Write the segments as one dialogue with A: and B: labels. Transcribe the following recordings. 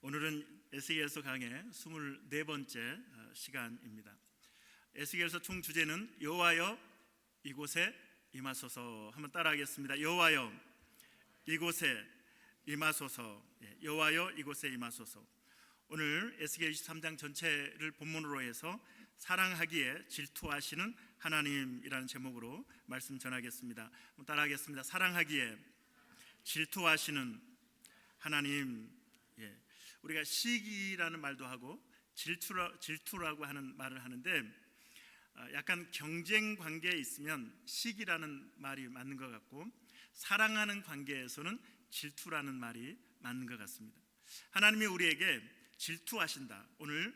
A: 오늘은 에스겔서 강의 24번째 시간입니다. 에스겔서 총 주제는 여호와여 이곳에 임하소서. 한번 따라하겠습니다. 여호와여 이곳에 임하소서. 여호와여 이곳에 임하소서. 오늘 에스겔 23장 전체를 본문으로 해서 사랑하기에 질투하시는 하나님이라는 제목으로 말씀 전하겠습니다. 한번 따라하겠습니다. 사랑하기에 질투하시는 하나님. 우리가 시기라는 말도 하고 질투라고 하는 말을 하는데, 약간 경쟁 관계에 있으면 시기라는 말이 맞는 것 같고, 사랑하는 관계에서는 질투라는 말이 맞는 것 같습니다. 하나님이 우리에게 질투하신다. 오늘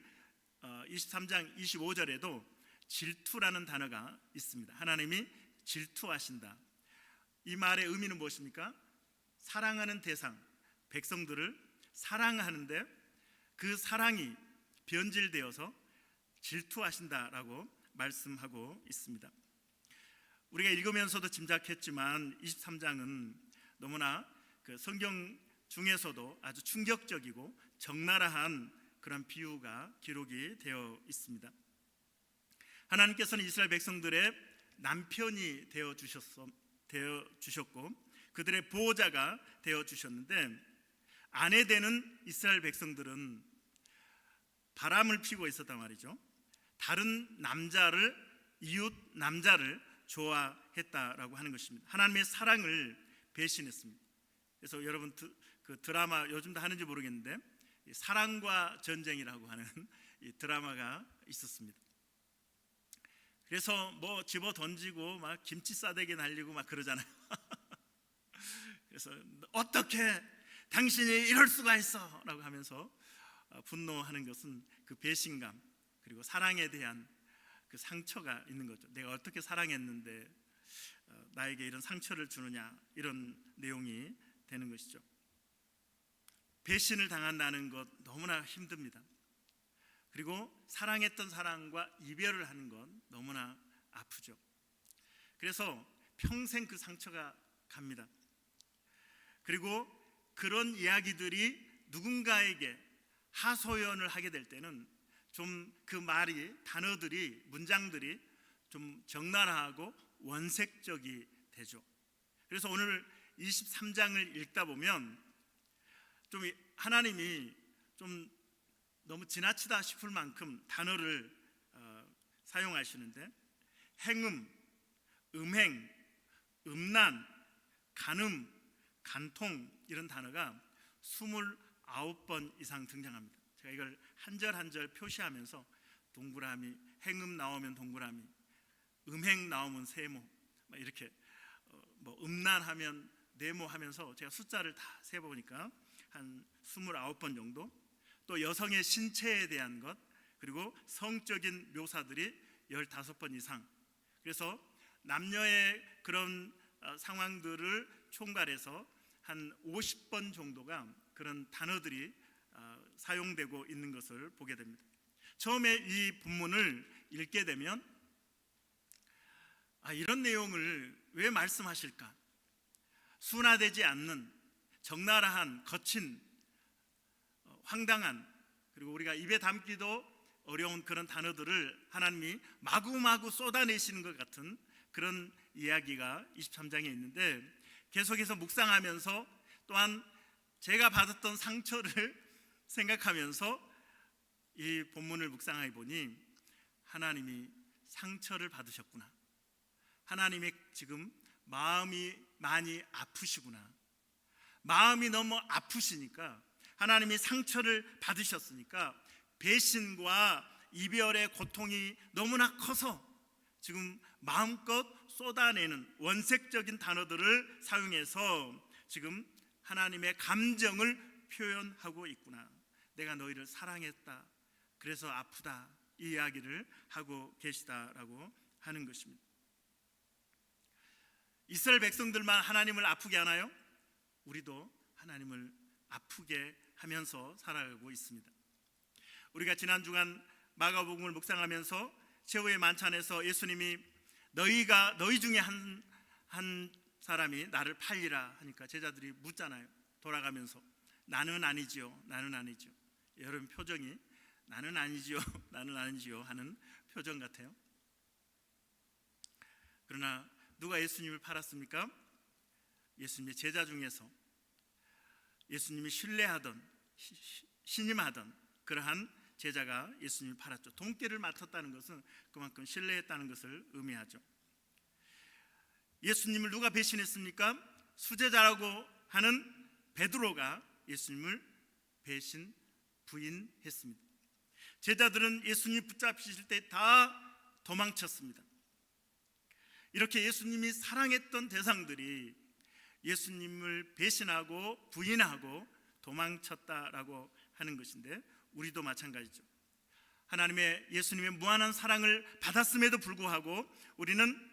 A: 23장 25절에도 질투라는 단어가 있습니다. 하나님이 질투하신다. 이 말의 의미는 무엇입니까? 사랑하는 대상, 백성들을 사랑하는데 그 사랑이 변질되어서 질투하신다라고 말씀하고 있습니다. 우리가 읽으면서도 짐작했지만 23장은 너무나 그 성경 중에서도 아주 충격적이고 적나라한 그런 비유가 기록이 되어 있습니다. 하나님께서는 이스라엘 백성들의 남편이 되어 주셨고 그들의 보호자가 되어 주셨는데, 아내 되는 이스라엘 백성들은 바람을 피고 있었단 말이죠. 다른 남자를, 이웃 남자를 좋아했다라고 하는 것입니다. 하나님의 사랑을 배신했습니다. 그래서 여러분 그 드라마 요즘도 하는지 모르겠는데, 사랑과 전쟁이라고 하는 이 드라마가 있었습니다. 그래서 뭐 집어 던지고 막 김치 싸대기 날리고 막 그러잖아요. 그래서 어떻게 당신이 이럴 수가 있어 라고 하면서 분노하는 것은 그 배신감, 그리고 사랑에 대한 그 상처가 있는 거죠. 내가 어떻게 사랑했는데 나에게 이런 상처를 주느냐, 이런 내용이 되는 것이죠. 배신을 당한다는 것 너무나 힘듭니다. 그리고 사랑했던 사람과 이별을 하는 건 너무나 아프죠. 그래서 평생 그 상처가 갑니다. 그리고 그런 이야기들이 누군가에게 하소연을 하게 될 때는 좀 그 말이, 단어들이, 문장들이 좀 적나라하고 원색적이 되죠. 그래서 오늘 23장을 읽다 보면 좀 하나님이 좀 너무 지나치다 싶을 만큼 단어를 사용하시는데, 행음, 음행, 음란, 간음, 간통, 이런 단어가 29번 이상 등장합니다. 제가 이걸 한 절 한 절 표시하면서 동그라미, 행음 나오면 동그라미, 음행 나오면 세모, 이렇게 뭐 음란하면 네모 하면서 제가 숫자를 다 세보니까 한 29번 정도. 또 여성의 신체에 대한 것, 그리고 성적인 묘사들이 15번 이상. 그래서 남녀의 그런 상황들을 총괄해서 한 50번 정도가 그런 단어들이 사용되고 있는 것을 보게 됩니다. 처음에 이 본문을 읽게 되면 이런 내용을 왜 말씀하실까? 순화되지 않는 적나라한, 거친, 황당한, 그리고 우리가 입에 담기도 어려운 그런 단어들을 하나님이 마구마구 쏟아내시는 것 같은 그런 이야기가 23장에 있는데, 계속해서 묵상하면서 또한 제가 받았던 상처를 생각하면서 이 본문을 묵상해 보니 하나님이 상처를 받으셨구나, 하나님의 지금 마음이 많이 아프시구나, 마음이 너무 아프시니까, 하나님이 상처를 받으셨으니까 배신과 이별의 고통이 너무나 커서 지금 마음껏 쏟아내는 원색적인 단어들을 사용해서 지금 하나님의 감정을 표현하고 있구나, 내가 너희를 사랑했다, 그래서 아프다, 이 이야기를 하고 계시다라고 하는 것입니다. 이스라엘 백성들만 하나님을 아프게 하나요? 우리도 하나님을 아프게 하면서 살아가고 있습니다. 우리가 지난 주간 마가복음을 묵상하면서 최후의 만찬에서 예수님이 너희 중에 한 사람이 나를 팔리라 하니까 제자들이 묻잖아요. 돌아가면서 나는 아니지요, 나는 아니지요. 여러분 표정이 나는 아니지요, 나는 아니지요 하는 표정 같아요. 그러나 누가 예수님을 팔았습니까? 예수님의 제자 중에서 예수님이 신뢰하던 신임하던 그러한 제자가 예수님을 팔았죠. 돈깨를 맡았다는 것은 그만큼 신뢰했다는 것을 의미하죠. 예수님을 누가 배신했습니까? 수제자라고 하는 베드로가 예수님을 배신 부인했습니다. 제자들은 예수님 붙잡히실 때 다 도망쳤습니다. 이렇게 예수님이 사랑했던 대상들이 예수님을 배신하고 부인하고 도망쳤다라고 하는 것인데, 우리도 마찬가지죠. 하나님의 예수님의 무한한 사랑을 받았음에도 불구하고 우리는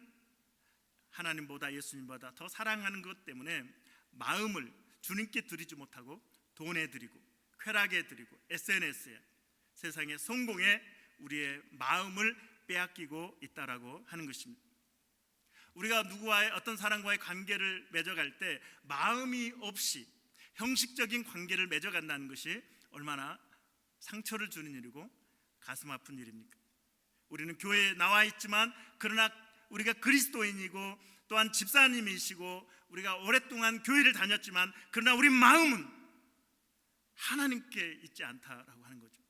A: 하나님보다 예수님보다 더 사랑하는 것 때문에 마음을 주님께 드리지 못하고 돈에 드리고 쾌락에 드리고 SNS에, 세상의 성공에 우리의 마음을 빼앗기고 있다라고 하는 것입니다. 우리가 누구와의 어떤 사람과의 관계를 맺어갈 때 마음이 없이 형식적인 관계를 맺어간다는 것이 얼마나 상처를 주는 일이고 가슴 아픈 일입니까? 우리는 교회에 나와 있지만 그러나 우리가 그리스도인이고 또한 집사님이시고 우리가 오랫동안 교회를 다녔지만 그러나 우리 마음은 하나님께 있지 않다라고 하는 거죠.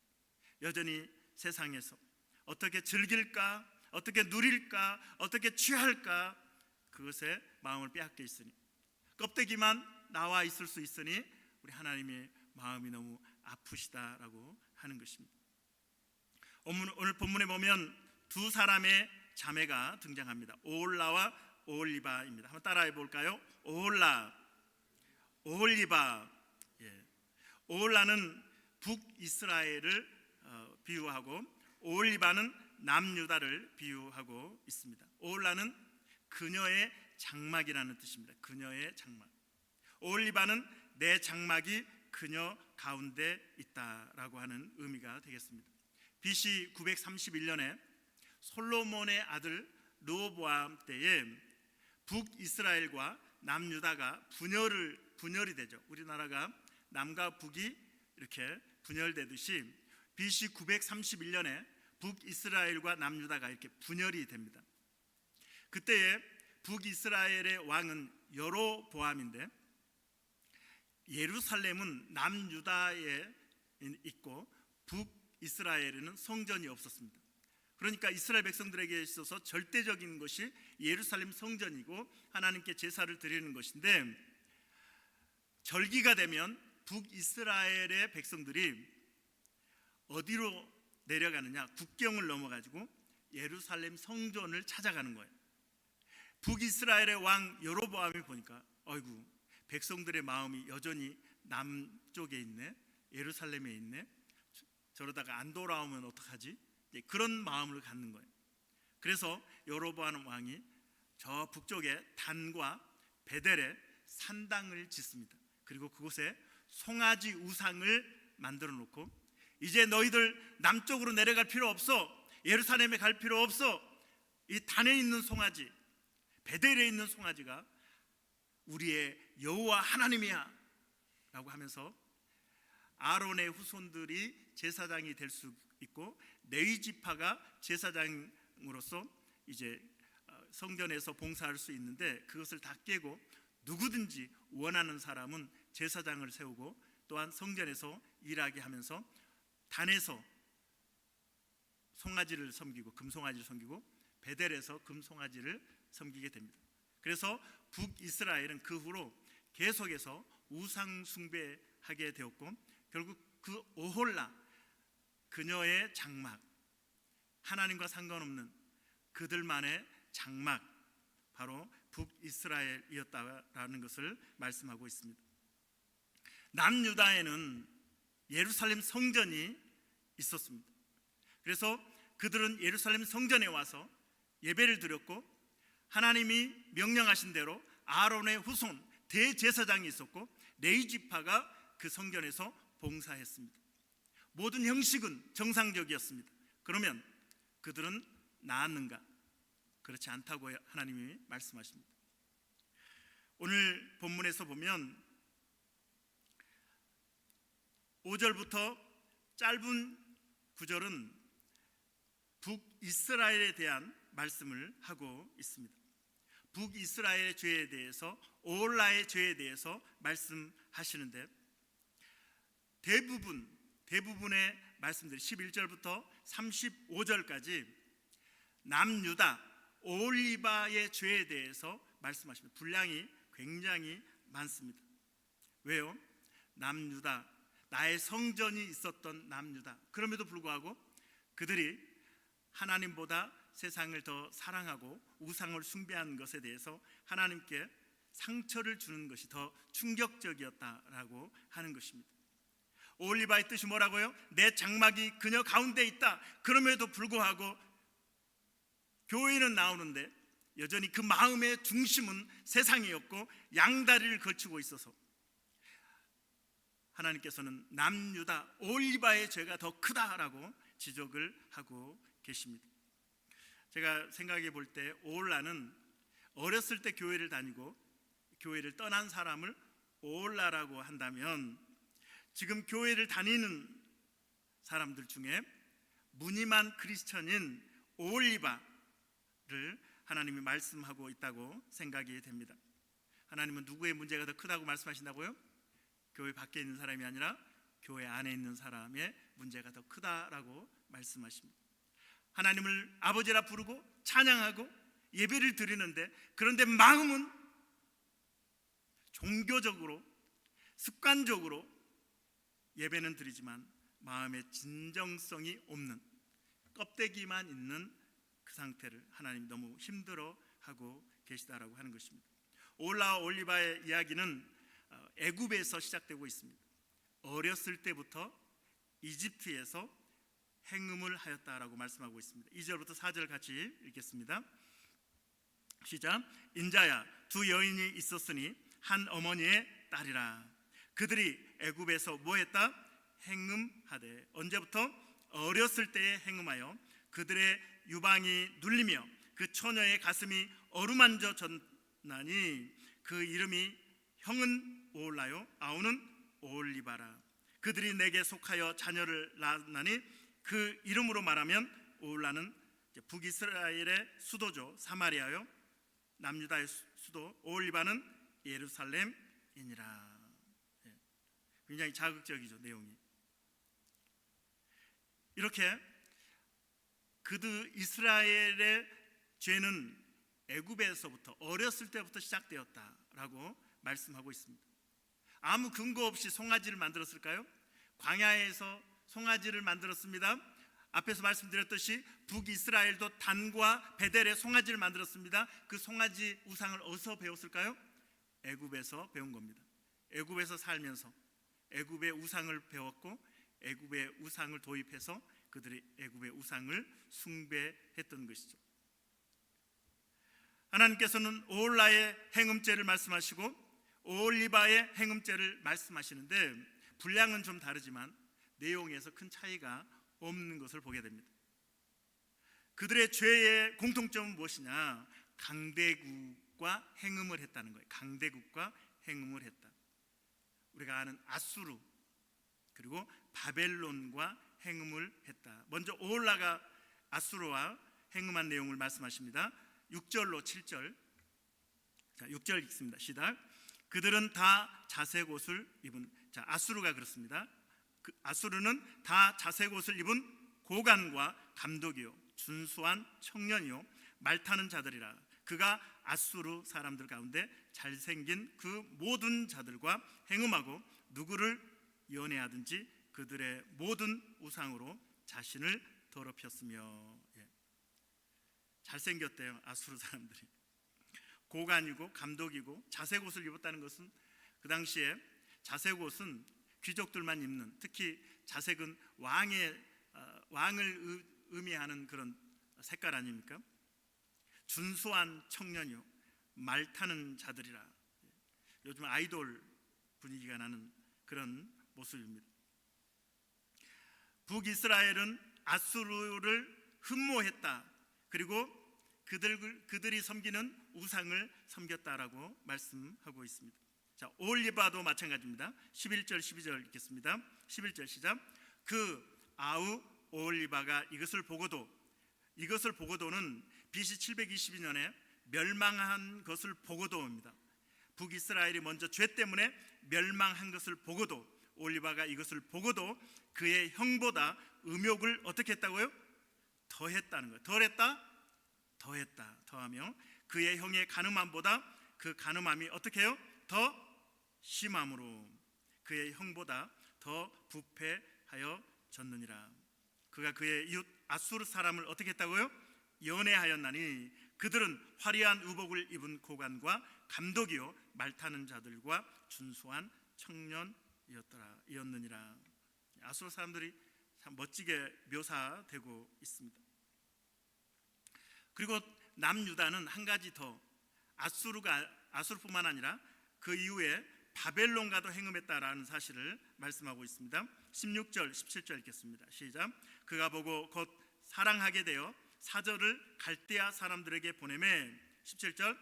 A: 여전히 세상에서 어떻게 즐길까, 어떻게 누릴까, 어떻게 취할까, 그것에 마음을 빼앗겨 있으니, 껍데기만 나와 있을 수 있으니 우리 하나님의 마음이 너무 아프시다라고 하는 것입니다. 오늘 본문에 보면 두 사람의 자매가 등장합니다. 오홀라와 오홀리바입니다. 한번 따라해 볼까요? 오홀라, 오홀리바. 오홀라는 북이스라엘을 비유하고 오홀리바는 남유다를 비유하고 있습니다. 오홀라는 그녀의 장막이라는 뜻입니다. 그녀의 장막. 오홀리바는 내 장막이 그녀 가운데 있다라고 하는 의미가 되겠습니다. BC 931년에 솔로몬의 아들 르호보암 때에 북이스라엘과 남유다가 분열이 되죠. 우리나라가 남과 북이 이렇게 분열되듯이 BC 931년에 북이스라엘과 남유다가 이렇게 분열이 됩니다. 그때에 북이스라엘의 왕은 여로보암인데 예루살렘은 남유다에 있고 북이스라엘에는 성전이 없었습니다. 그러니까 이스라엘 백성들에게 있어서 절대적인 것이 예루살렘 성전이고 하나님께 제사를 드리는 것인데, 절기가 되면 북이스라엘의 백성들이 어디로 내려가느냐, 국경을 넘어가지고 예루살렘 성전을 찾아가는 거예요. 북이스라엘의 왕 여로보암이 보니까 어이구, 백성들의 마음이 여전히 남쪽에 있네, 예루살렘에 있네, 저러다가 안 돌아오면 어떡하지? 그런 마음을 갖는 거예요. 그래서 여로보암 왕이 저 북쪽에 단과 베델에 산당을 짓습니다. 그리고 그곳에 송아지 우상을 만들어 놓고, 이제 너희들 남쪽으로 내려갈 필요 없어, 예루살렘에 갈 필요 없어, 이 단에 있는 송아지, 베델에 있는 송아지가 우리의 여호와 하나님이야 라고 하면서 아론의 후손들이 제사장이 될 수 있고 레위 지파가 제사장으로서 이제 성전에서 봉사할 수 있는데, 그것을 다 깨고 누구든지 원하는 사람은 제사장을 세우고 또한 성전에서 일하게 하면서 단에서 송아지를 섬기고 금송아지를 섬기고 베델에서 금송아지를 섬기게 됩니다. 그래서 북이스라엘은 그 후로 계속해서 우상 숭배하게 되었고, 결국 그 오홀라, 그녀의 장막, 하나님과 상관없는 그들만의 장막, 바로 북이스라엘이었다라는 것을 말씀하고 있습니다. 남유다에는 예루살렘 성전이 있었습니다. 그래서 그들은 예루살렘 성전에 와서 예배를 드렸고, 하나님이 명령하신 대로 아론의 후손 대제사장이 있었고 레위 지파가 그 성전에서 봉사했습니다. 모든 형식은 정상적이었습니다. 그러면 그들은 나았는가? 그렇지 않다고 하나님이 말씀하십니다. 오늘 본문에서 보면 5절부터 짧은 구절은 북이스라엘에 대한 말씀을 하고 있습니다. 북이스라엘의 죄에 대해서, 오홀라의 죄에 대해서 말씀하시는데 대부분의 말씀들이 11절부터 35절까지 남유다 오홀리바의 죄에 대해서 말씀하십니다. 분량이 굉장히 많습니다. 왜요? 남유다, 나의 성전이 있었던 남유다. 그럼에도 불구하고 그들이 하나님보다 세상을 더 사랑하고 우상을 숭배하는 것에 대해서 하나님께 상처를 주는 것이 더 충격적이었다라고 하는 것입니다. 오홀리바의 뜻이 뭐라고요? 내 장막이 그녀 가운데 있다. 그럼에도 불구하고 교회는 나오는데 여전히 그 마음의 중심은 세상이었고 양다리를 걸치고 있어서 하나님께서는 남유다 오홀리바의 죄가 더 크다라고 지적을 하고 계십니다. 제가 생각해 볼 때 오홀라는 어렸을 때 교회를 다니고 교회를 떠난 사람을 오홀라라고 한다면 지금 교회를 다니는 사람들 중에 무늬만 크리스천인 오홀리바를 하나님이 말씀하고 있다고 생각이 됩니다. 하나님은 누구의 문제가 더 크다고 말씀하신다고요? 교회 밖에 있는 사람이 아니라 교회 안에 있는 사람의 문제가 더 크다라고 말씀하십니다. 하나님을 아버지라 부르고 찬양하고 예배를 드리는데 그런데 마음은 종교적으로 습관적으로 예배는 드리지만 마음의 진정성이 없는 껍데기만 있는 그 상태를 하나님 너무 힘들어하고 계시다라고 하는 것입니다. 오홀라와 오홀리바의 이야기는 애굽에서 시작되고 있습니다. 어렸을 때부터 이집트에서 행음을 하였다라고 말씀하고 있습니다. 2절부터 4절 같이 읽겠습니다. 시작. 인자야, 두 여인이 있었으니 한 어머니의 딸이라. 그들이 애굽에서 뭐했다? 행음하되. 언제부터? 어렸을 때에 행음하여 그들의 유방이 눌리며 그 처녀의 가슴이 어루만져졌나니 그 이름이 형은 오홀라요 아우는 오홀리바라. 그들이 내게 속하여 자녀를 낳았나니 그 이름으로 말하면 오홀라는 북이스라엘의 수도죠. 사마리아요. 남유다의 수도. 오홀리바는 예루살렘이니라. 굉장히 자극적이죠, 내용이. 이렇게 그들 이스라엘의 죄는 애굽에서부터 어렸을 때부터 시작되었다라고 말씀하고 있습니다. 아무 근거 없이 송아지를 만들었을까요? 광야에서 송아지를 만들었습니다. 앞에서 말씀드렸듯이 북이스라엘도 단과 베델의 송아지를 만들었습니다. 그 송아지 우상을 어디서 배웠을까요? 애굽에서 배운 겁니다. 애굽에서 살면서 애굽의 우상을 배웠고 애굽의 우상을 도입해서 그들이 애굽의 우상을 숭배했던 것이죠. 하나님께서는 오홀라의 행음죄를 말씀하시고 오홀리바의 행음죄를 말씀하시는데 분량은 좀 다르지만 내용에서 큰 차이가 없는 것을 보게 됩니다. 그들의 죄의 공통점은 무엇이냐? 강대국과 행음을 했다는 거예요. 강대국과 행음을 했다. 우리가 아는 아수르 그리고 바벨론과 행음을 했다. 먼저 오홀라가 아수르와 행음한 내용을 말씀하십니다. 6절로 7절. 자, 6절 읽습니다. 시작. 그들은 다 자색 옷을 입은, 자, 아수르가 그렇습니다. 아수르는 다 자색 옷을 입은 고관과 감독이요 준수한 청년이요 말타는 자들이라. 그가 아수르 사람들 가운데 잘생긴 그 모든 자들과 행음하고 누구를 연애하든지 그들의 모든 우상으로 자신을 더럽혔으며. 잘생겼대요, 아수르 사람들이. 고관이고 감독이고 자색 옷을 입었다는 것은 그 당시에 자색 옷은 귀족들만 입는, 특히 자색은 왕을 의미하는 그런 색깔 아닙니까? 준수한 청년이요 말타는 자들이라. 요즘 아이돌 분위기가 나는 그런 모습입니다. 북이스라엘은 아수르를 흠모했다. 그리고 그들이 섬기는 우상을 섬겼다라고 말씀하고 있습니다. 자, 오홀리바도 마찬가지입니다. 11절 12절 읽겠습니다. 11절 시작. 그 아우 오홀리바가 이것을 보고도는 BC 722년에 멸망한 것을 보고도입니다. 북이스라엘이 먼저 죄 때문에 멸망한 것을 보고도, 오홀리바가 이것을 보고도 그의 형보다 음욕을 어떻게 했다고요? 더했다는 거예요. 더하며 그의 형의 간음함보다 그 간음함이 어떻게 해요? 더 심함으로 그의 형보다 더 부패하여졌느니라. 그가 그의 이웃 아수르 사람을 어떻게 했다고요? 연애하였나니 그들은 화려한 의복을 입은 고관과 감독이요 말 타는 자들과 준수한 청년이었느니라. 아수르 사람들이 참 멋지게 묘사되고 있습니다. 그리고 남유다는 한 가지 더, 아수르뿐만 아니라 그 이후에 바벨론과도 행음했다라는 사실을 말씀하고 있습니다. 16절 17절 읽겠습니다. 시작. 그가 보고 곧 사랑하게 되어 사절을 갈대아 사람들에게 보내매 17절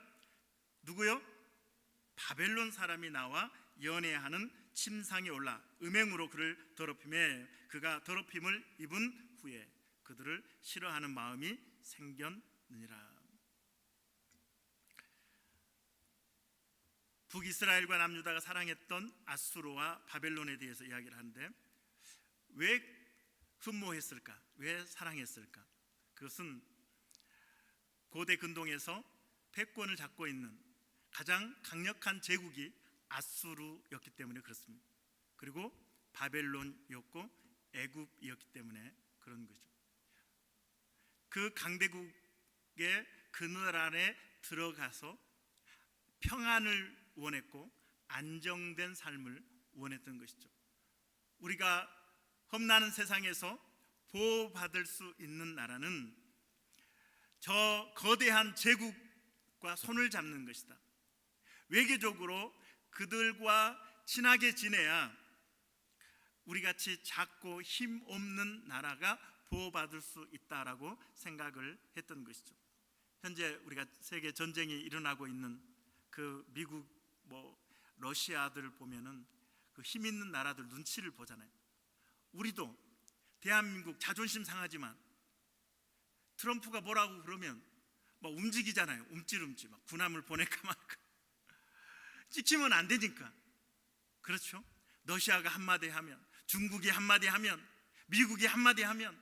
A: 누구요? 바벨론 사람이 나와 연애하는 침상에 올라 음행으로 그를 더럽히매 그가 더럽힘을 입은 후에 그들을 싫어하는 마음이 생겼느니라. 북이스라엘과 남유다가 사랑했던 아수르와 바벨론에 대해서 이야기를 하는데 왜 흠모했을까? 왜 사랑했을까? 그것은 고대 근동에서 패권을 잡고 있는 가장 강력한 제국이 아수르였기 때문에 그렇습니다. 그리고 바벨론이었고 애굽이었기 때문에 그런 거죠. 그 강대국의 그늘 안에 들어가서 평안을 원했고 안정된 삶을 원했던 것이죠. 우리가 험난한 세상에서 보호받을 수 있는 나라는 저 거대한 제국과 손을 잡는 것이다. 외교적으로 그들과 친하게 지내야 우리같이 작고 힘없는 나라가 보호받을 수 있다라고 생각을 했던 것이죠. 현재 우리가 세계 전쟁이 일어나고 있는 그 미국 러시아들 보면은 그 힘 있는 나라들 눈치를 보잖아요. 우리도 대한민국 자존심 상하지만 트럼프가 뭐라고 그러면 막 움직이잖아요. 움찔움찔 막 군함을 보낼까 말까. 찍히면 안 되니까. 그렇죠? 러시아가 한마디 하면, 중국이 한마디 하면, 미국이 한마디 하면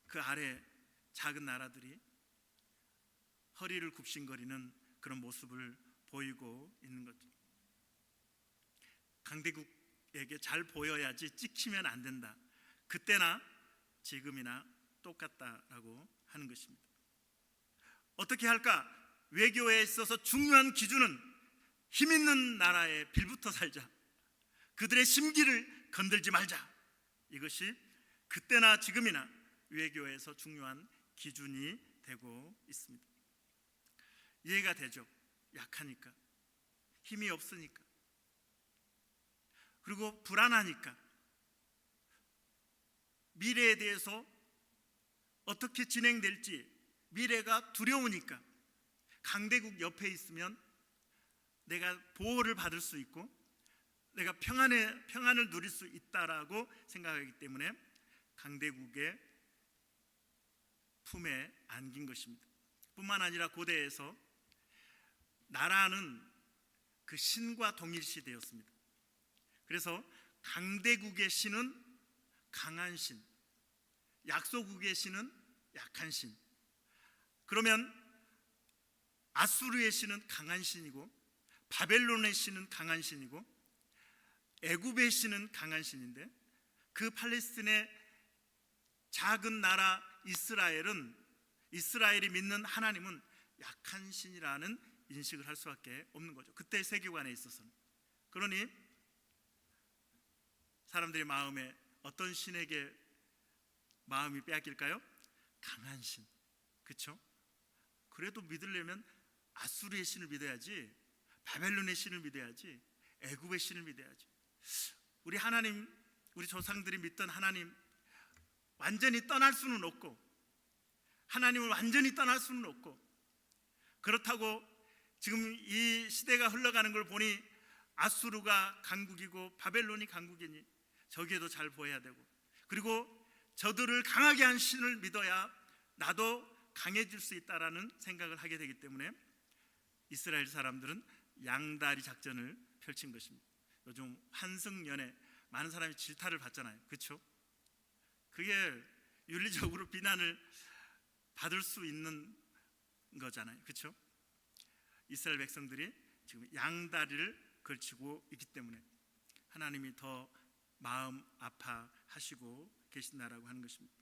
A: 그 아래 작은 나라들이 허리를 굽신거리는 그런 모습을 보이고 있는 거죠. 강대국에게 잘 보여야지 찍히면 안 된다. 그때나 지금이나 똑같다라고 하는 것입니다. 어떻게 할까? 외교에 있어서 중요한 기준은 힘 있는 나라에 빌붙어 살자. 그들의 심기를 건들지 말자. 이것이 그때나 지금이나 외교에서 중요한 기준이 되고 있습니다. 이해가 되죠? 약하니까, 힘이 없으니까, 그리고 불안하니까, 미래에 대해서 어떻게 진행될지 미래가 두려우니까 강대국 옆에 있으면 내가 보호를 받을 수 있고 내가 평안을 누릴 수 있다라고 생각하기 때문에 강대국의 품에 안긴 것입니다. 뿐만 아니라 고대에서 나라는 그 신과 동일시되었습니다. 그래서 강대국의 신은 강한 신, 약소국의 신은 약한 신. 그러면 아수르의 신은 강한 신이고 바벨론의 신은 강한 신이고 애굽의 신은 강한 신인데 그 팔레스틴의 작은 나라 이스라엘이 믿는 하나님은 약한 신이라는 인식을 할 수밖에 없는 거죠. 그때 세계관에 있어서는. 그러니 사람들의 마음에 어떤 신에게 마음이 빼앗길까요? 강한 신. 그렇죠? 그래도 믿으려면 아수르의 신을 믿어야지, 바벨론의 신을 믿어야지, 애굽의 신을 믿어야지. 우리 하나님, 우리 조상들이 믿던 하나님 완전히 떠날 수는 없고, 하나님을 완전히 떠날 수는 없고, 그렇다고 지금 이 시대가 흘러가는 걸 보니 아수르가 강국이고 바벨론이 강국이니 저기에도 잘 보여야 되고, 그리고 저들을 강하게 한 신을 믿어야 나도 강해질 수 있다라는 생각을 하게 되기 때문에 이스라엘 사람들은 양다리 작전을 펼친 것입니다. 요즘 환승연애 많은 사람이 질타를 받잖아요. 그렇죠? 그게 윤리적으로 비난을 받을 수 있는 거잖아요. 그렇죠? 이스라엘 백성들이 지금 양다리를 걸치고 있기 때문에 하나님이 더 마음 아파하시고 계신다라고 하는 것입니다.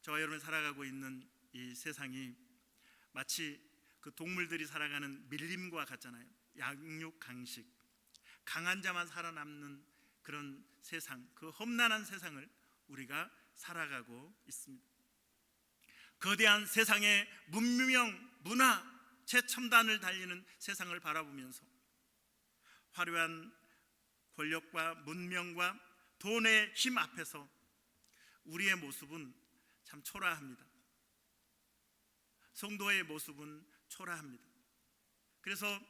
A: 저와 여러분이 살아가고 있는 이 세상이 마치 그 동물들이 살아가는 밀림과 같잖아요. 양육 강식, 강한 자만 살아남는 그런 세상, 그 험난한 세상을 우리가 살아가고 있습니다. 거대한 세상의 문명, 문화, 최첨단을 달리는 세상을 바라보면서 화려한 권력과 문명과 돈의 힘 앞에서 우리의 모습은 참 초라합니다. 성도의 모습은 초라합니다. 그래서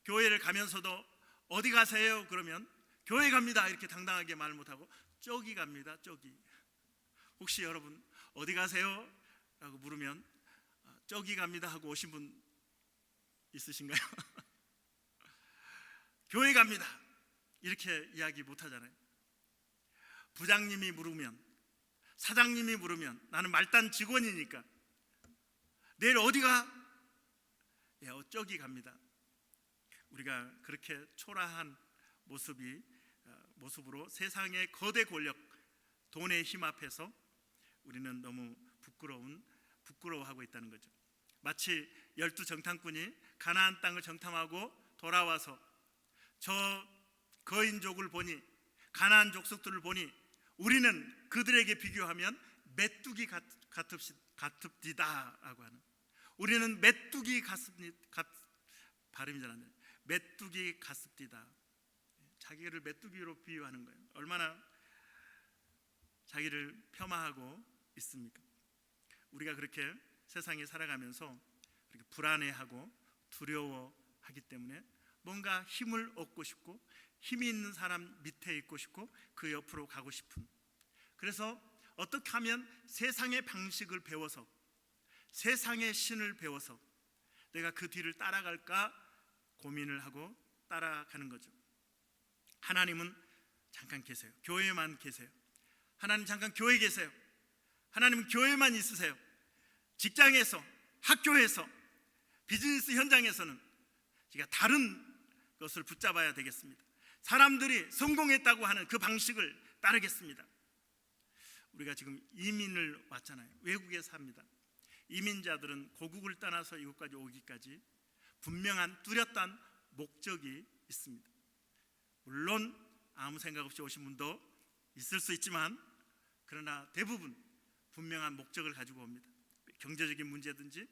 A: 교회를 가면서도 어디 가세요? 그러면 교회 갑니다 이렇게 당당하게 말 못하고 저기 갑니다. 저기. 혹시 여러분 어디 가세요? 라고 물으면 저기 갑니다 하고 오신 분 있으신가요? 교회 갑니다 이렇게 이야기 못하잖아요. 부장님이 물으면, 사장님이 물으면 나는 말단 직원이니까 내일 어디 가? 예, 저기 갑니다. 우리가 그렇게 초라한 모습으로 세상의 거대 권력, 돈의 힘 앞에서 우리는 너무 부끄러워하고 있다는 거죠. 마치 12 정탐꾼이 가나안 땅을 정탐하고 돌아와서 저 거인족을 보니, 가나안 족속들을 보니 우리는 그들에게 비교하면 메뚜기 같읍디다라고 하는, 우리는 메뚜기 발음이 잘 안 돼요. 메뚜기 같습디다. 자기를 메뚜기로 비유하는 거예요. 얼마나 자기를 폄하하고 있습니까? 우리가 그렇게 세상에 살아가면서 그렇게 불안해하고 두려워하기 때문에 뭔가 힘을 얻고 싶고 힘이 있는 사람 밑에 있고 싶고 그 옆으로 가고 싶은, 그래서 어떻게 하면 세상의 방식을 배워서, 세상의 신을 배워서 내가 그 뒤를 따라갈까 고민을 하고 따라가는 거죠. 하나님은 잠깐 계세요. 교회만 계세요. 하나님 잠깐 교회에 계세요. 하나님은 교회만 있으세요. 직장에서, 학교에서, 비즈니스 현장에서는 제가 다른 것을 붙잡아야 되겠습니다. 사람들이 성공했다고 하는 그 방식을 따르겠습니다. 우리가 지금 이민을 왔잖아요. 외국에 삽니다. 이민자들은 고국을 떠나서 이곳까지 오기까지 분명한 뚜렷한 목적이 있습니다. 물론 아무 생각 없이 오신 분도 있을 수 있지만, 그러나 대부분 분명한 목적을 가지고 옵니다. 경제적인 문제든지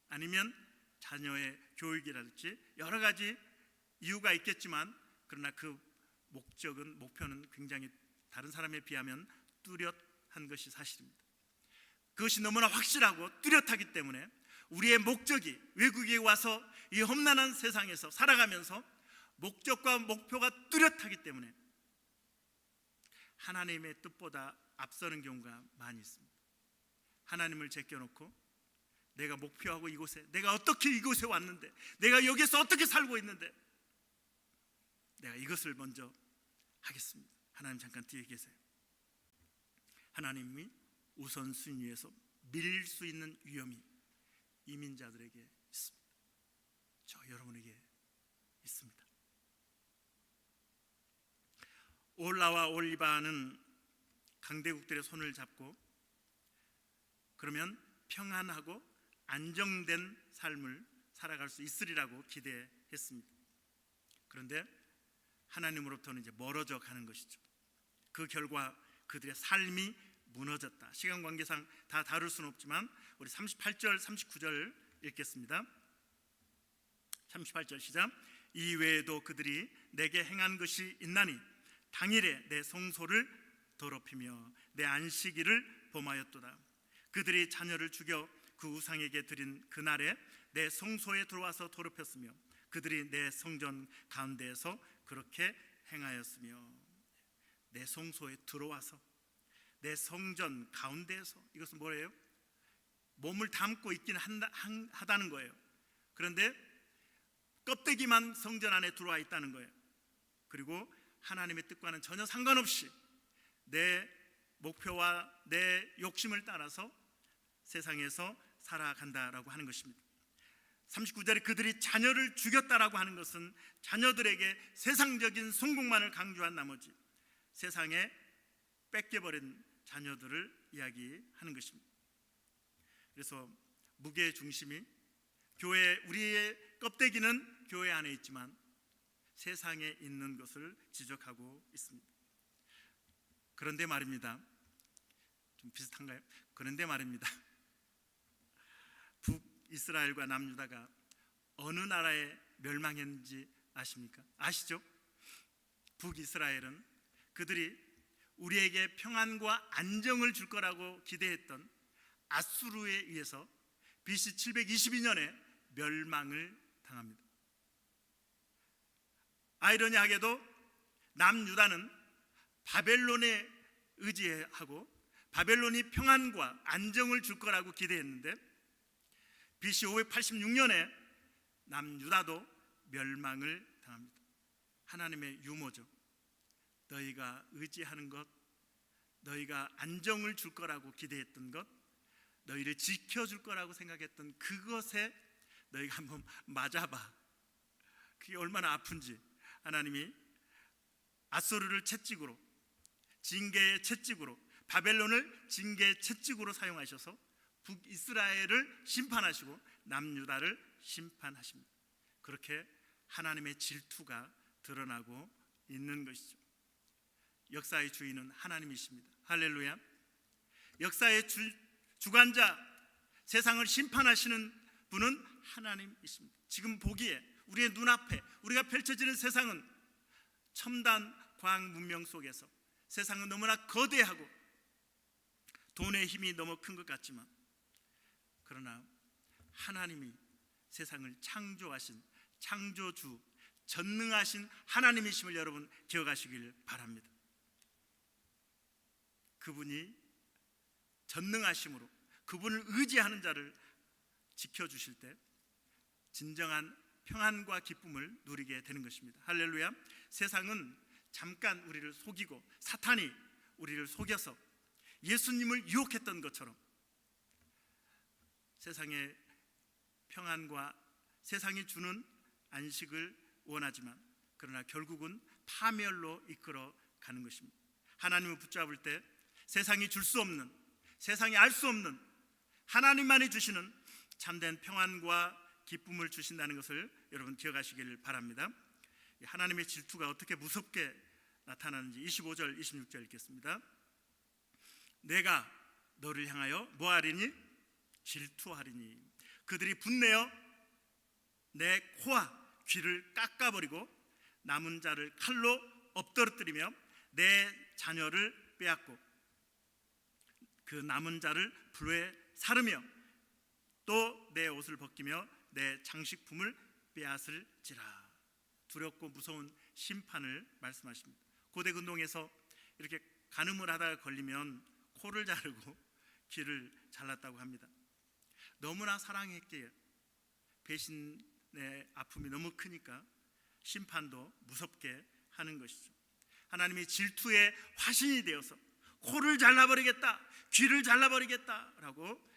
A: 아니면 자녀의 교육이라든지 여러 가지 이유가 있겠지만, 그러나 그 목표는 굉장히 다른 사람에 비하면 뚜렷한 것이 사실입니다. 그것이 너무나 확실하고 뚜렷하기 때문에 우리의 목적이 외국에 와서 이 험난한 세상에서 살아가면서 목적과 목표가 뚜렷하기 때문에 하나님의 뜻보다 앞서는 경우가 많이 있습니다. 하나님을 제껴놓고 내가 목표하고 이곳에, 내가 어떻게 이곳에 왔는데, 내가 여기서 어떻게 살고 있는데 내가 이것을 먼저 하겠습니다. 하나님 잠깐 뒤에 계세요. 하나님이 우선순위에서 밀릴 수 있는 위험이 이민자들에게 있습니다. 저 여러분에게 있습니다. 올라와 올리바는 강대국들의 손을 잡고 그러면 평안하고 안정된 삶을 살아갈 수 있으리라고 기대했습니다. 그런데 하나님으로부터는 이제 멀어져 가는 것이죠. 그 결과 그들의 삶이 무너졌다. 시간 관계상 다 다룰 수는 없지만 우리 38절 39절 읽겠습니다. 38절 시작. 이 외에도 그들이 내게 행한 것이 있나니 당일에 내 성소를 더럽히며 내 안식일을 범하였도다. 그들이 자녀를 죽여 그 우상에게 드린 그날에 내 성소에 들어와서 더럽혔으며 그들이 내 성전 가운데에서 그렇게 행하였으며 내 성소에 들어와서 내 성전 가운데에서, 이것은 뭐예요? 몸을 담고 있긴 하다는 거예요. 그런데 껍데기만 성전 안에 들어와 있다는 거예요. 그리고 하나님의 뜻과는 전혀 상관없이 내 목표와 내 욕심을 따라서 세상에서 살아간다라고 하는 것입니다. 39절에 그들이 자녀를 죽였다라고 하는 것은 자녀들에게 세상적인 성공만을 강조한 나머지 세상에 뺏겨버린 자녀들을 이야기하는 것입니다. 그래서 무게의 중심이 교회, 우리의 껍데기는 교회 안에 있지만 세상에 있는 것을 지적하고 있습니다. 그런데 말입니다. 좀 비슷한가요? 그런데 말입니다. 북이스라엘과 남유다가 어느 나라에 멸망했는지 아십니까? 아시죠? 북이스라엘은 그들이 우리에게 평안과 안정을 줄 거라고 기대했던 아수르에 의해서 BC 722년에 멸망을 당합니다. 아이러니하게도 남유다는 바벨론에 의지하고 바벨론이 평안과 안정을 줄 거라고 기대했는데 BC 586년에 남유다도 멸망을 당합니다. 하나님의 유모죠. 너희가 의지하는 것, 너희가 안정을 줄 거라고 기대했던 것, 너희를 지켜줄 거라고 생각했던 그것에 너희가 한번 맞아봐. 그게 얼마나 아픈지 하나님이 아수르를 채찍으로, 징계의 채찍으로, 바벨론을 징계의 채찍으로 사용하셔서 북이스라엘을 심판하시고 남유다를 심판하십니다. 그렇게 하나님의 질투가 드러나고 있는 것이죠. 역사의 주인은 하나님이십니다. 할렐루야. 역사의 주관자, 세상을 심판하시는 분은 하나님이십니다. 지금 보기에 우리의 눈앞에 우리가 펼쳐지는 세상은 첨단 과학 문명 속에서 세상은 너무나 거대하고 돈의 힘이 너무 큰 것 같지만, 그러나 하나님이 세상을 창조하신 창조주, 전능하신 하나님이심을 여러분 기억하시길 바랍니다. 그분이 전능하심으로 그분을 의지하는 자를 지켜주실 때 진정한 평안과 기쁨을 누리게 되는 것입니다. 할렐루야. 세상은 잠깐 우리를 속이고 사탄이 우리를 속여서 예수님을 유혹했던 것처럼 세상의 평안과 세상이 주는 안식을 원하지만 그러나 결국은 파멸로 이끌어 가는 것입니다. 하나님을 붙잡을 때 세상이 줄 수 없는, 세상이 알 수 없는 하나님만이 주시는 참된 평안과 기쁨을 주신다는 것을 여러분 기억하시길 바랍니다. 하나님의 질투가 어떻게 무섭게 나타나는지 25절 26절 읽겠습니다. 내가 너를 향하여 뭐하리니? 질투하리니 그들이 분내어 내 코와 귀를 깎아버리고 남은 자를 칼로 엎드러뜨리며 내 자녀를 빼앗고 그 남은 자를 불에 사르며 또 내 옷을 벗기며 내 장식품을 빼앗을지라. 두렵고 무서운 심판을 말씀하십니다. 고대 근동에서 이렇게 간음을 하다가 걸리면 코를 자르고 귀를 잘랐다고 합니다. 너무나 사랑했기에 배신의 아픔이 너무 크니까 심판도 무섭게 하는 것이죠. 하나님이 질투의 화신이 되어서 코를 잘라버리겠다, 귀를 잘라버리겠다라고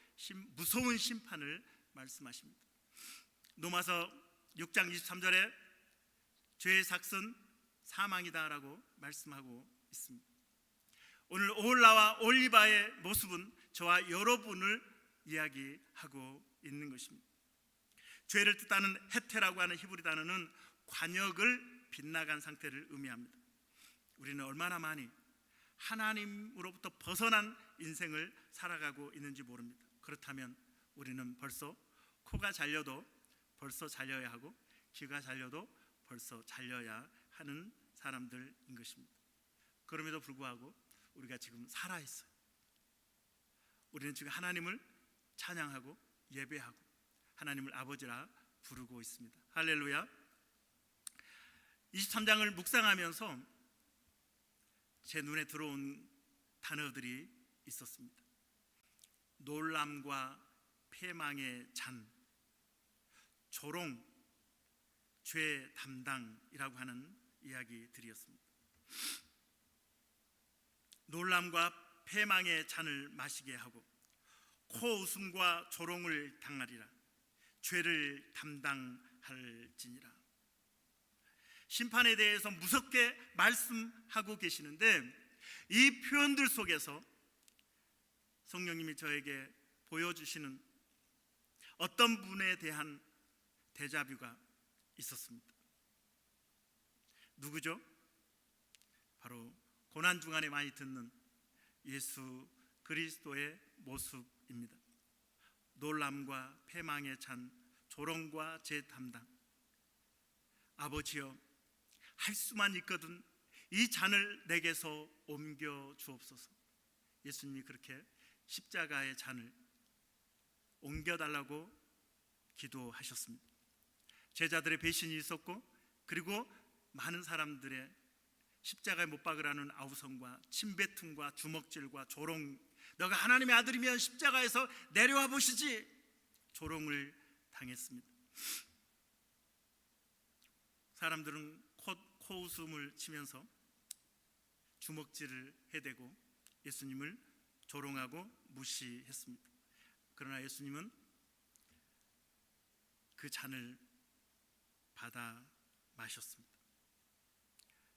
A: 무서운 심판을 말씀하십니다. 로마서 6장 23절에 죄의 삭은 사망이다라고 말씀하고 있습니다. 오늘 오홀라와 올리바의 모습은 저와 여러분을 이야기하고 있는 것입니다. 죄를 뜻하는 헤테라고 하는 히브리 단어는 관역을 빗나간 상태를 의미합니다. 우리는 얼마나 많이 하나님으로부터 벗어난 인생을 살아가고 있는지 모릅니다. 그렇다면 우리는 벌써 코가 잘려도 벌써 잘려야 하고 귀가 잘려도 벌써 잘려야 하는 사람들인 것입니다. 그럼에도 불구하고 우리가 지금 살아있어요. 우리는 지금 하나님을 찬양하고 예배하고 하나님을 아버지라 부르고 있습니다. 할렐루야. 23장을 묵상하면서 제 눈에 들어온 단어들이 있었습니다. 놀람과 패망의 잔, 조롱, 죄 담당이라고 하는 이야기들이었습니다. 놀람과 패망의 잔을 마시게 하고 코웃음과 조롱을 당하리라. 죄를 담당할지니라. 심판에 대해서 무섭게 말씀하고 계시는데, 이 표현들 속에서 성령님이 저에게 보여주시는 어떤 분에 대한 데자뷰가 있었습니다. 누구죠? 바로 고난중간에 많이 듣는 예수 그리스도의 모습입니다. 놀람과 패망에 찬 조롱과 제 담당. 아버지여, 할 수만 있거든 이 잔을 내게서 옮겨 주옵소서. 예수님이 그렇게 십자가의 잔을 옮겨달라고 기도하셨습니다. 제자들의 배신이 있었고, 그리고 많은 사람들의 십자가에 못 박으라는 아우성과 침뱉음과 주먹질과 조롱, 너가 하나님의 아들이면 십자가에서 내려와 보시지, 조롱을 당했습니다. 사람들은 코웃음을 치면서 주먹질을 해대고 예수님을 조롱하고 무시했습니다. 그러나 예수님은 그 잔을 받아 마셨습니다.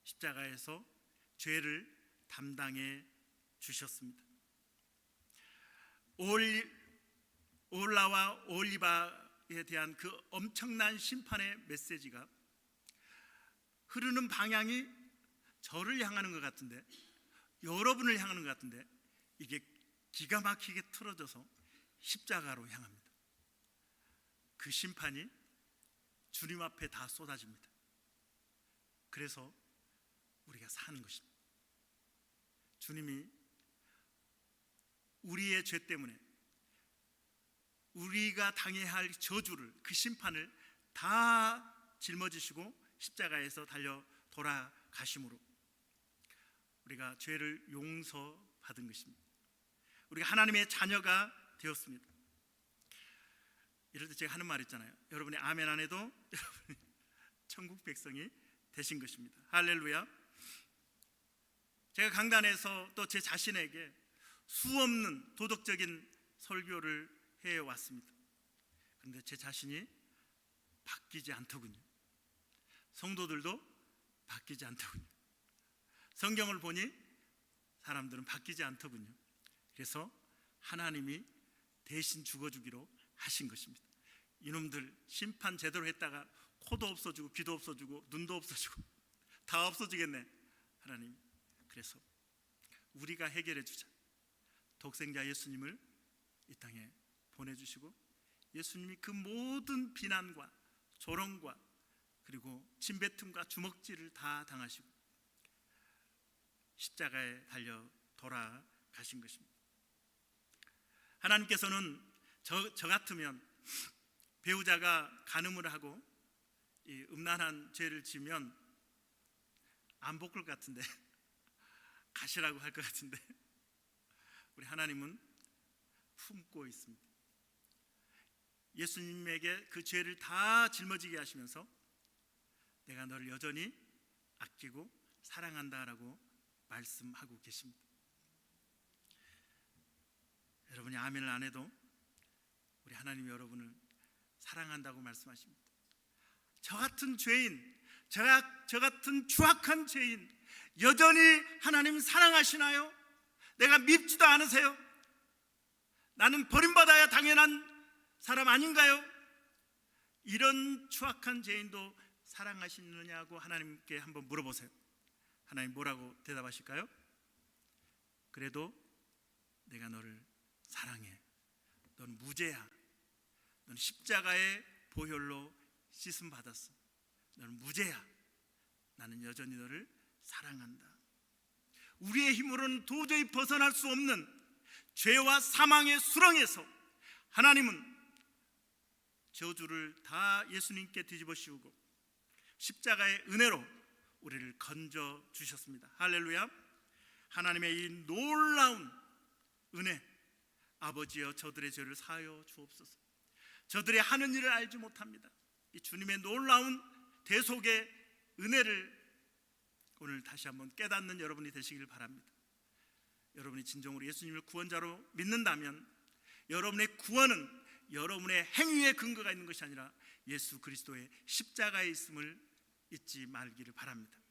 A: 십자가에서 죄를 담당해 주셨습니다. 올라와 올리바에 대한 그 엄청난 심판의 메시지가 흐르는 방향이 저를 향하는 것 같은데, 여러분을 향하는 것 같은데, 이게 기가 막히게 틀어져서 십자가로 향합니다. 그 심판이 주님 앞에 다 쏟아집니다. 그래서 우리가 사는 것입니다. 주님이 우리의 죄 때문에 우리가 당해야 할 저주를, 그 심판을 다 짊어지시고 십자가에서 달려 돌아가심으로 우리가 죄를 용서받은 것입니다. 우리가 하나님의 자녀가 되었습니다. 이럴 때 제가 하는 말 있잖아요. 여러분이 아멘 안 해도 여러분이 천국 백성이 되신 것입니다. 할렐루야. 제가 강단에서 또 제 자신에게 수없는 도덕적인 설교를 해왔습니다. 그런데 제 자신이 바뀌지 않더군요. 성도들도 바뀌지 않더군요. 성경을 보니 사람들은 바뀌지 않더군요. 그래서 하나님이 대신 죽어주기로 하신 것입니다. 이놈들 심판 제대로 했다가 코도 없어지고 귀도 없어지고 눈도 없어지고 다 없어지겠네. 하나님, 그래서 우리가 해결해 주자. 독생자 예수님을 이 땅에 보내주시고, 예수님이 그 모든 비난과 조롱과 그리고 침뱉음과 주먹질을 다 당하시고 십자가에 달려 돌아가신 것입니다. 하나님께서는 저 같으면 배우자가 간음을 하고 이 음란한 죄를 지면 안 볼 것 같은데, 가시라고 할 것 같은데, 우리 하나님은 품고 있습니다. 예수님에게 그 죄를 다 짊어지게 하시면서 내가 너를 여전히 아끼고 사랑한다라고 말씀하고 계십니다. 여러분이 아멘을 안 해도 우리 하나님이 여러분을 사랑한다고 말씀하십니다. 저 같은 죄인, 저 같은 추악한 죄인 여전히 하나님 사랑하시나요? 내가 밉지도 않으세요? 나는 버림받아야 당연한 사람 아닌가요? 이런 추악한 죄인도 사랑하시느냐고 하나님께 한번 물어보세요. 하나님 뭐라고 대답하실까요? 그래도 내가 너를 사랑해. 넌 무죄야. 넌 십자가의 보혈로 씻음 받았어. 너는 무죄야. 나는 여전히 너를 사랑한다. 우리의 힘으로는 도저히 벗어날 수 없는 죄와 사망의 수렁에서 하나님은 저주를 다 예수님께 뒤집어 씌우고 십자가의 은혜로 우리를 건져 주셨습니다. 할렐루야. 하나님의 이 놀라운 은혜, 아버지여 저들의 죄를 사하여 주옵소서. 저들이 하는 일을 알지 못합니다. 이 주님의 놀라운 대속의 은혜를 오늘 다시 한번 깨닫는 여러분이 되시길 바랍니다. 여러분이 진정으로 예수님을 구원자로 믿는다면 여러분의 구원은 여러분의 행위에 근거가 있는 것이 아니라 예수 그리스도의 십자가에 있음을 잊지 말기를 바랍니다.